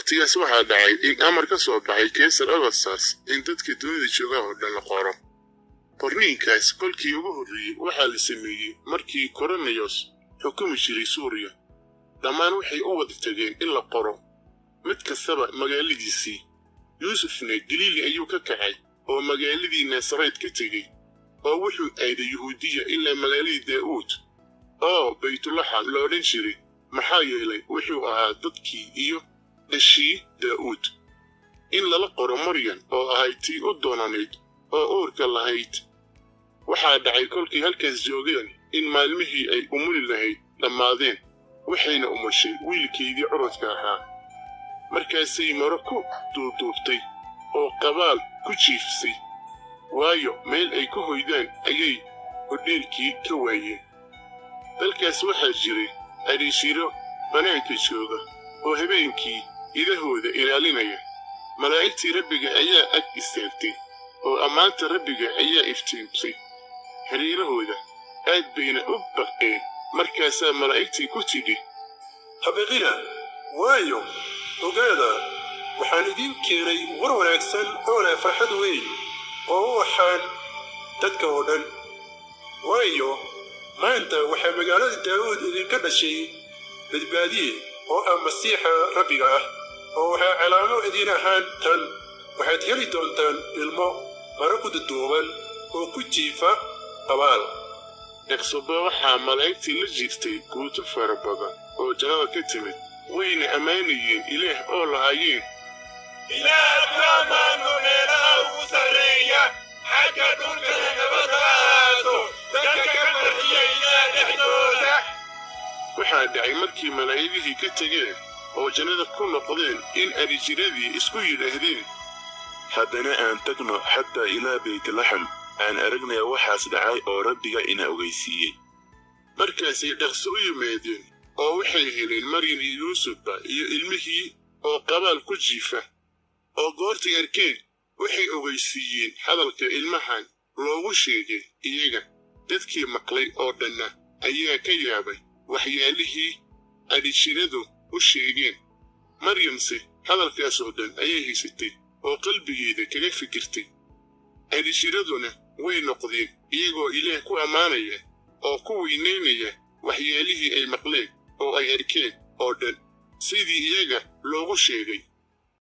waqtigaas waxaa dhacay in amar ka soo baxay Kaysar Augustus in dadka dunida jooga oo dhan la qoro. Qorniinkaas kolkii ugu horreeyay waxaa la sameeyey markii Cornelius xukumi jiray Suuriya. dhammaan waxay u wada tageen in la qoro mid kastaba magaaladiisii. Yuusufna Galiili ayuu ka kacay oo magaaladii Nasareed ka tegey oo wuxuu aaday Yahuudiya ilaa magaaladii Daa'uud oo Baytulaxam la odhan jiray maxaa yeelay wuxuu ahaa dadkii iyo dhashii Daa'uud. in lala qoro Maryam oo ahayd tii u doonanayd oo uurka lahayd. waxaa dhacay kolkii halkaas joogeen in maalmihii ay umuli lahayd dhammaadeen waxayna umushay wiilkeedii curadka ahaa. markaasay maro ku duuduubtay oo qabaal ku jiifsay waayo meel ay ku hoydaan ayay hodheelkii ka waayeen. dalkaas waxaa jiray adhiishiro banaanka jooga oo habeenkii idahooda ilaalinaya. malaa'igtii Rabbiga ayaa ag istaagtay oo ammaanta Rabbiga ayaa iftiimsay xiriirahooda aad bayna u baqeen. markaasaa malaa'igtii ku tidhi habaqina waayo ogaada waxaan idin keenay war wanaagsan oo leh farxad weyn oo waxaan dadka oo dhan. waayo maanta waxaa magaalada Daa'uud idinka dhashay badbaadiye oo ah Masiixa Rabbiga ah. oo waxaa calaamo idin ahaan tan waxaad heli doontaan ilmo maro ku duuban oo ku jiifa qabaal. dhaqsoba waxaa malaa'igtii la jirtay guuto fara badan oo jannada ka timid wayna ammaanayeen Ilaah oo lahaayeen ilaah kamaanu meelaha ugu sarreeya xagga dhulkana nabad ha ahaato dadka ka farxiya Ilaah dhexdooda. waxaa dhacay markii malaa'igihii ka tegeen oo jannada ku noqdeen in adhijiradii isku yidhaahdeen haddana aan tagno xataa ilaa Baytlaxam aan aragnaya waxaas dhacay oo Rabbiga ina ogeysiiyey. markaasay dhaqso u yimaadeen oo waxay heleen Maryam iyo Yuusufba iyo ilmihii oo qabaal ku jiifa. oo goortay arkeen waxay ogeysiiyeen hadalka ilmahan loogu sheegay iyaga. dadkii maqlay oo dhanna ayaa ka yaabay waxyaalihii adhijiradu u sheegeen. maryamse hadalkaas oo dhan ayay haysatay oo qalbigeeda kaga fikirtay. adhijiraduna way noqdeen iyagoo Ilaah ku ammaanaya oo ku weynaynaya waxyaalihii ay maqleen oo ay arkeen oo dhan sidii iyaga loogu sheegay.